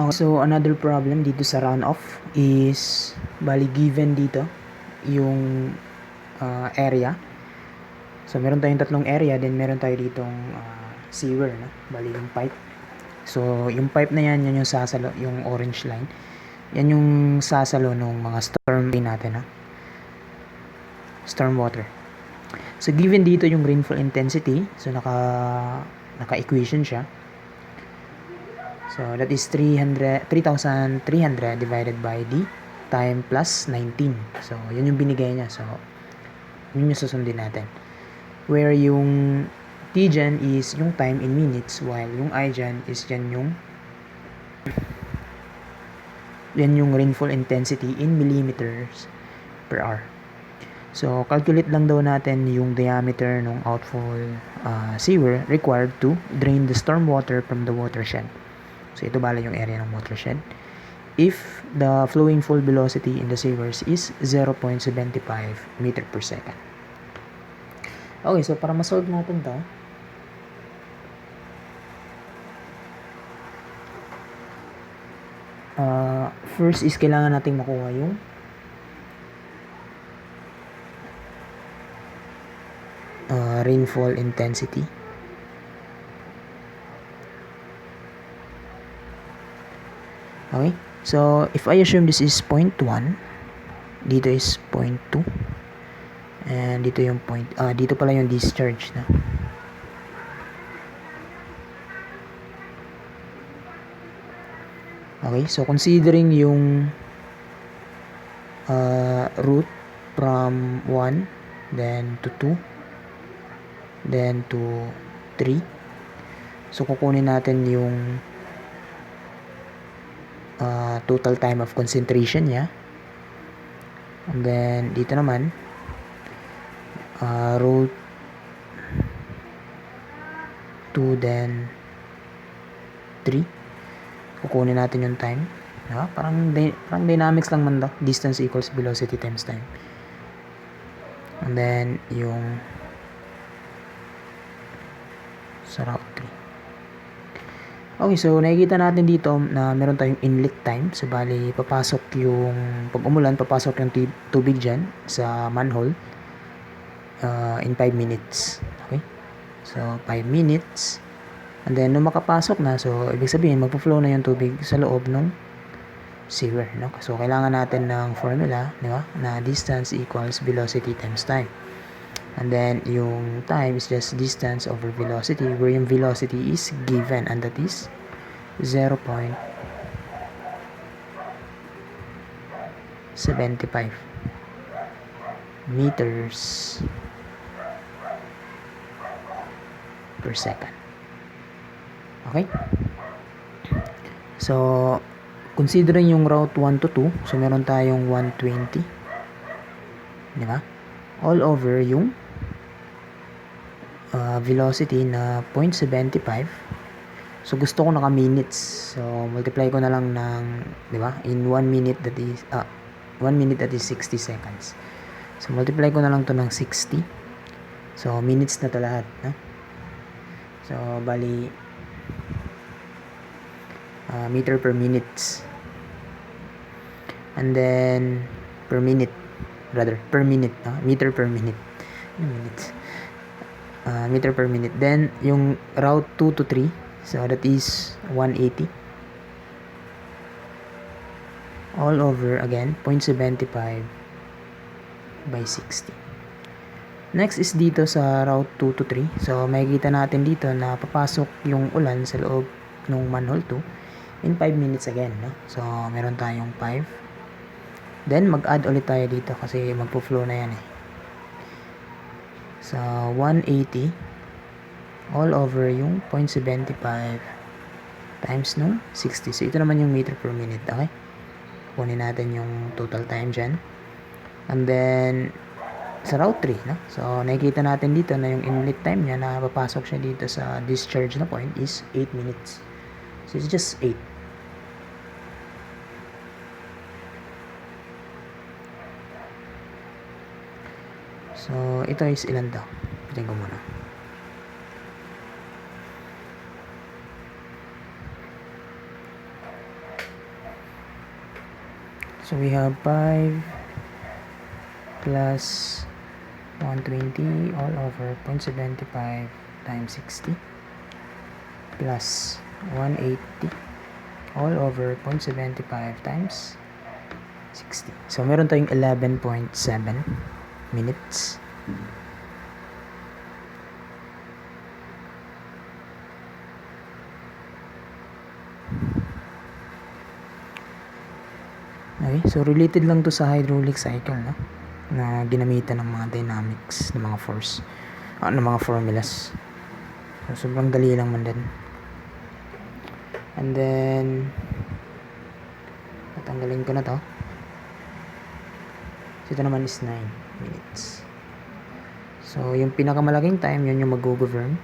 So another problem dito sa runoff is bali given dito yung area. So meron tayong tatlong area, then meron tayo ditong sewer, no? Bali yung pipe. So yung pipe na yan yung sasalo, yung orange line. Yan yung sasalo ng mga storm natin, no? Storm water. So given dito yung rainfall intensity, so naka-equation siya. So that is 3,300 divided by the time plus 19. So yun yung binigay niya. So yun yung susundin natin. Where yung T dyan is yung time in minutes, while yung I dyan is yan yung rainfall intensity in millimeters per hour. So calculate lang daw natin yung diameter ng outfall sewer required to drain the storm water from the watershed. So ito bala yung area ng watershed. If the flowing full velocity in the sewers is 0.75 meter per second. Okay, so para ma-solve natin to, first is kailangan nating makuha yung rainfall intensity. Okay, so if I assume this is 0.1, dito is 0.2, and dito yung dito pala yung discharge na. Okay, so considering yung route from 1 then to 2 then to 3, so kukunin natin yung total time of concentration niya, and then dito naman route 2 then 3, kukunin natin yung time, diba? Parang dynamics lang man daw, distance equals velocity times time, and then yung sa route 3. Okay, so nakikita natin dito na meron tayong inlet time. So bali papasok yung, pag umulan, papasok yung tubig dyan sa manhole in 5 minutes. Okay, so 5 minutes, and then nung makapasok na, so ibig sabihin magpo-flow na yung tubig sa loob ng sewer, no? So kailangan natin ng formula, di ba, na distance equals velocity times time. And then yung time is just distance over velocity, where yung velocity is given, and that is 0.75 meters per second. Okay, so considering yung route 1 to 2, so meron tayong 120, di ba, all over yung velocity na 0.75. So gusto ko naka minutes, so multiply ko na lang ng, di ba, in 1 minute that is 1 minute that is 60 seconds. So multiply ko na lang to ng 60, so minutes na to lahat, no? So bali meter per minutes, and then per minute, no? Meter per minute, minutes, meter per minute. Then yung route 2 to 3, so that is 180 all over again 0.75 by 60. Next is dito sa route 2 to 3, so makikita natin dito na papasok yung ulan sa loob ng manhole 2 in 5 minutes again, no? So meron tayong 5, then mag-add ulit tayo dito kasi magpo-flow na yan eh. So 180 all over yung 0.75 times no 60. So ito naman yung meter per minute. Okay, kunin natin yung total time dyan, and then sa route 3, no? So nakikita natin dito na yung inlet time niya na papasok siya dito sa discharge na point is 8 minutes. So it's just 8. So ito is ilan daw? Tingnan ko muna. So we have 5 plus 120 all over 0.75 times 60 plus 180 all over 0.75 times 60. So meron tayong 11.7 minutes. Okay, so related lang to sa hydraulic cycle, no? Na ginamitan ng mga dynamics, ng mga force, ng mga formulas. So sobrang dali lang man din. And then tatanggalin ko na to. So ito naman is 9 minutes. So yung pinakamalaking time, yun yung mag-govern.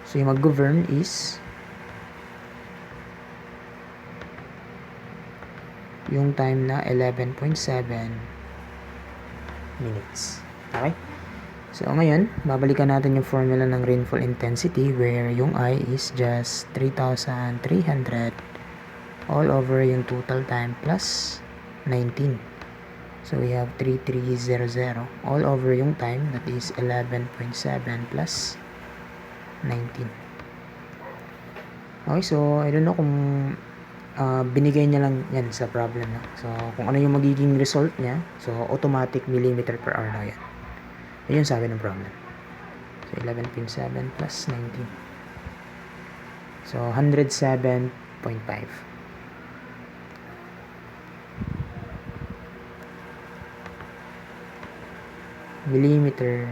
So yung mag-govern is yung time na 11.7 minutes. Okay? So ngayon, babalikan natin yung formula ng rainfall intensity where yung I is just 3,300 all over yung total time plus 19. So we have 3300 all over yung time, that is 11.7 plus 19. Okay, so I don't know kung binigay niya lang yan sa problem na. So kung ano yung magiging result niya, so automatic millimeter per hour na yan. Yun yung sabi ng problem. So 11.7 plus 19. So 107.5 millimeter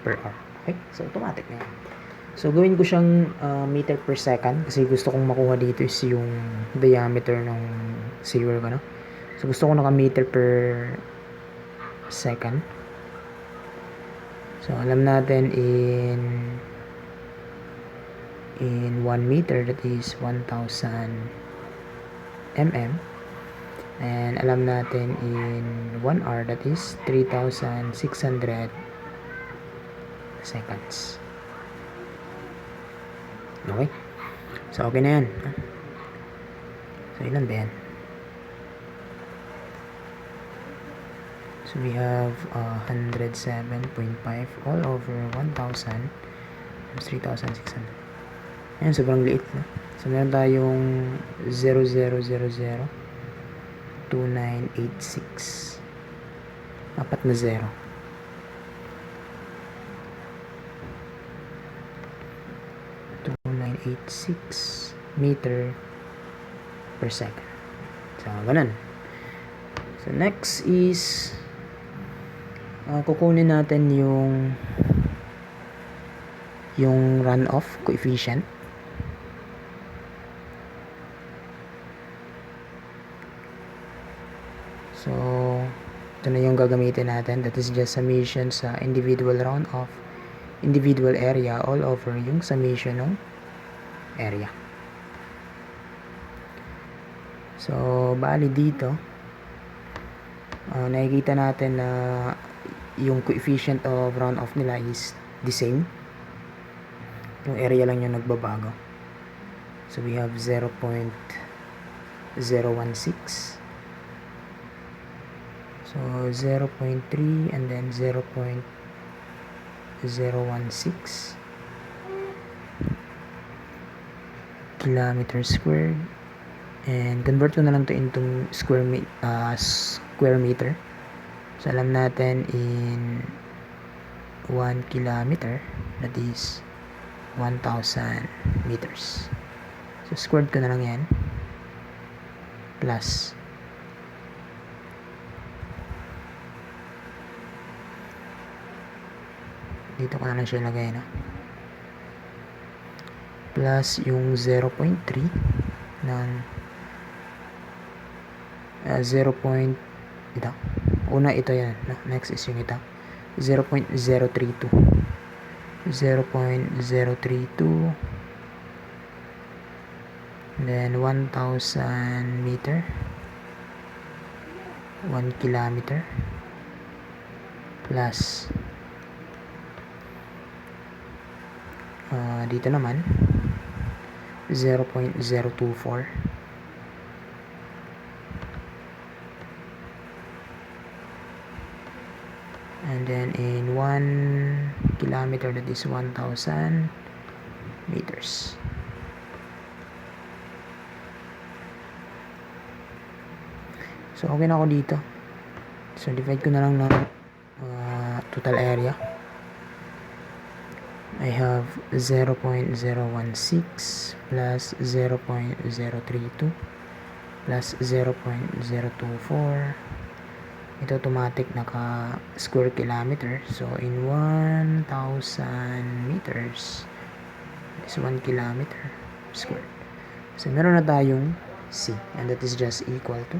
per hour. Okay, so automatic na yan. So gawin ko siyang meter per second kasi gusto kong makuha dito is yung diameter ng sewer ko, no? So gusto ko naka meter per second. So alam natin in 1 meter, that is 1,000 mm, and alam natin in 1 hour, that is 3,600 seconds. Okay, so okay na yan. So ilan ba yan? So we have 107.5 all over 1,000 times 3,600. Ayan, sobrang liit, no? So meron tayong 0.00002986. Apat na 0. meter per second. So ganun. So next is kukunin natin yung runoff coefficient. So ito na yung gagamitin natin, that is just summation sa individual runoff, individual area all over yung summation ng area. So bali dito nakikita natin na yung coefficient of runoff nila is the same, yung area lang yung nagbabago. So we have 0.016, so 0.3 and then 0.016 kilometer squared, and convert ko na lang to into square meter. So alam natin in 1 kilometer, that is 1,000 meters. So squared ko na lang yan plus dito ko na lang siya lagay, no? Plus yung 0.3 ng 0. Ito. Una ito yan, no? Next is yung ito. 0.032. 0.032. Then 1,000 meter. 1 kilometer. Plus Dito naman 0.024. And then in 1 kilometer, that is 1,000 meters. So okay na ako dito. So divide ko na lang ng total area. I have 0.016 plus 0.032 plus 0.024. Ito automatic naka square kilometer. So in 1,000 meters is 1 kilometer square. So meron na tayong C, and that is just equal to,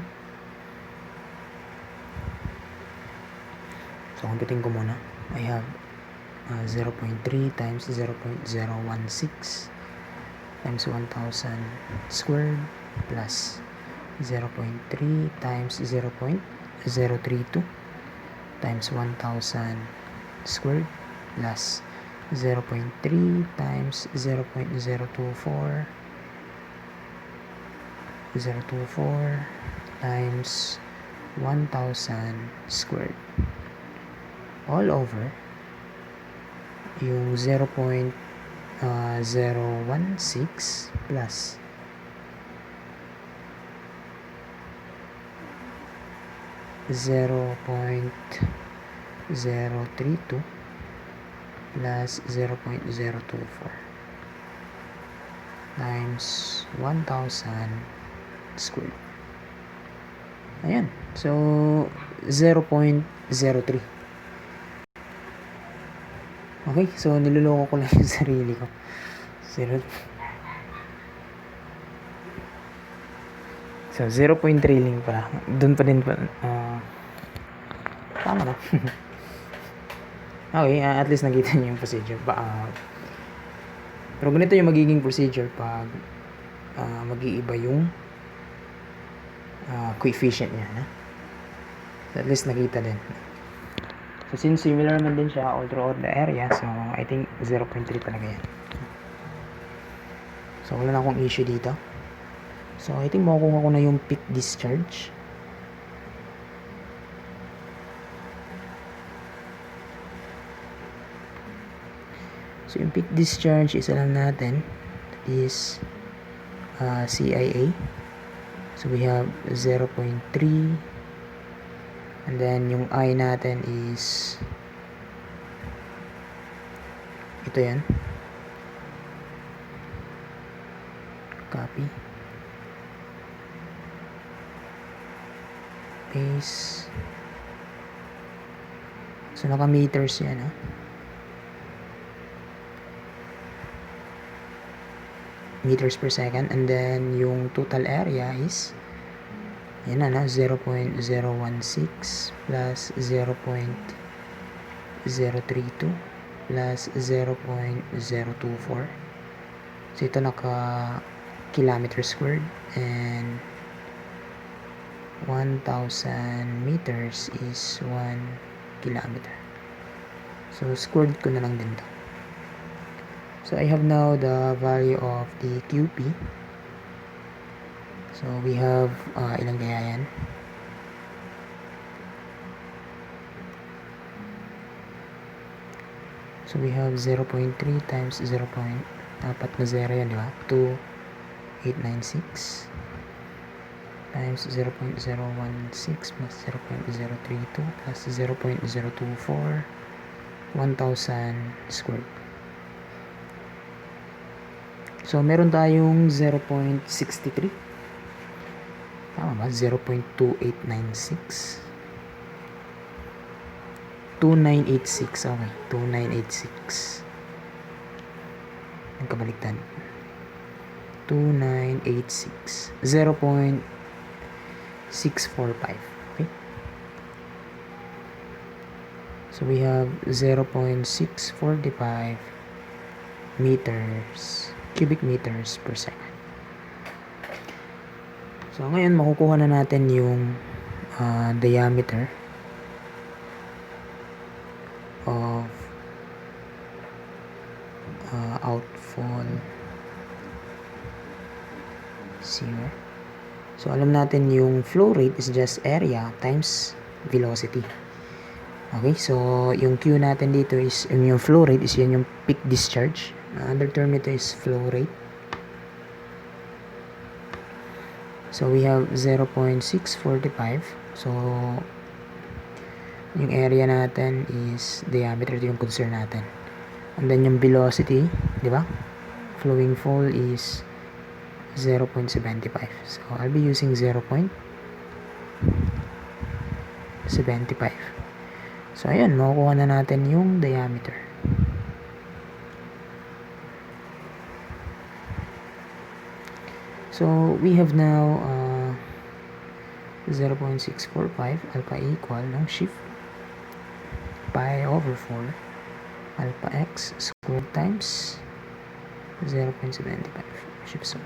so computing ko muna. I have 0.3 times 0.016 times 1,000 squared plus 0.3 times 0.032 times 1,000 squared plus 0.3 times 0.024 times 1,000 squared all over yung 0.016 plus 0.032 plus 0.024 times 1,000 squared. Ayan. So, 0.03. Okay, so niloloko ko lang yung sarili ko. So, 0.3 lang pala. Doon pa din pa. Tama na. Okay, at least nakita niyo yung procedure. Pero ganito yung magiging procedure pag mag-iiba yung coefficient niya. So, at least nakita din. So, since similar naman din siya all throughout the area, so I think 0.3 talaga yan. So, wala na akong issue dito. So, I think makukuha ko na yung peak discharge. So, yung peak discharge, isa lang natin. That is CIA. So, we have 0.3. And then, yung I natin is ito yan. Copy. Paste. So, naka-meters yan, ha? Meters per second. And then, yung total area is yan na, 0.016 plus 0.032 plus 0.024. So, ito naka kilometer squared, and 1,000 meters is 1 kilometer. So, squared ko na lang din to. So, I have now the value of the QP. So, we have, ilang kaya yan? So, we have 0.3 times 0. Apat na 0 yan, di ba? 2,896 times 0.016 plus 0.032 plus 0.024 1,000 squared. So, meron tayong 0.63. Tama ba? 0.2896. 2986. Okay. 2986. Ang kabaliktad. 2986. 0.645. Okay. So, we have 0.645 meters, cubic meters per second. So, ngayon, makukuha na natin yung diameter of outfall 0. So alam natin yung flow rate is just area times velocity. Okay, so yung Q natin dito is yung flow rate is yan yung peak discharge. Another term nito is flow rate. So we have 0.645. So yung area natin is diameter, ito yung concern natin. And then yung velocity, di ba? Flowing fall is 0.75. So I'll be using 0.75. So ayun, makukuha na natin yung diameter. So we have now 0.645 alpha equal ng shift pi over 4 alpha x squared times 0.75 shift. So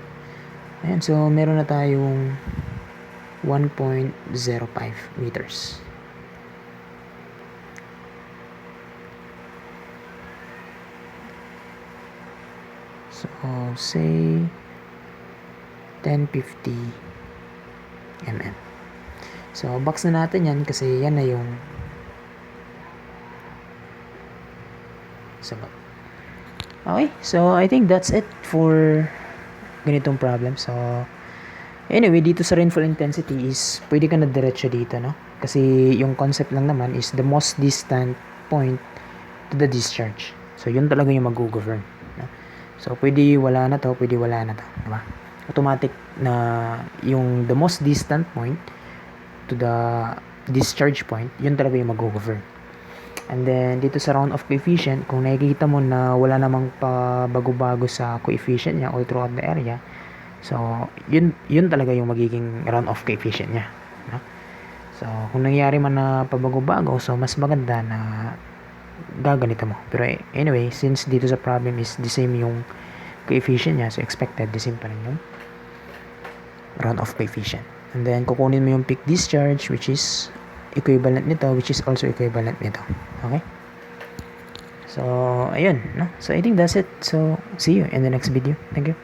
ayan, so meron na tayong 1.05 meters. So say 1050 mm. So box na natin yan kasi yan na yung sagot. Okay, so I think that's it for ganitong problem. So anyway, dito sa rainfall intensity is pwede ka na diretso dito, no? Kasi yung concept lang naman is the most distant point to the discharge. So yun talaga yung mag-govern, no? So pwede wala na to, pwede wala na to, diba? Automatic na yung the most distant point to the discharge point, yun talaga yung mag-govern. And then dito sa round off coefficient, kung nakikita mo na wala namang pabago-bago sa coefficient niya all throughout the area, so yun talaga yung magiging round off coefficient niya, no? So kung nangyari man na pabago-bago, so mas maganda na gaganito mo. Pero anyway, since dito sa problem is the same yung coefficient niya, so expected the same pa rin yung round off coefficient. And then kukunin mo yung peak discharge which is equivalent nito, which is also equivalent nito. Okay? So ayun, no? So I think that's it. So see you in the next video. Thank you.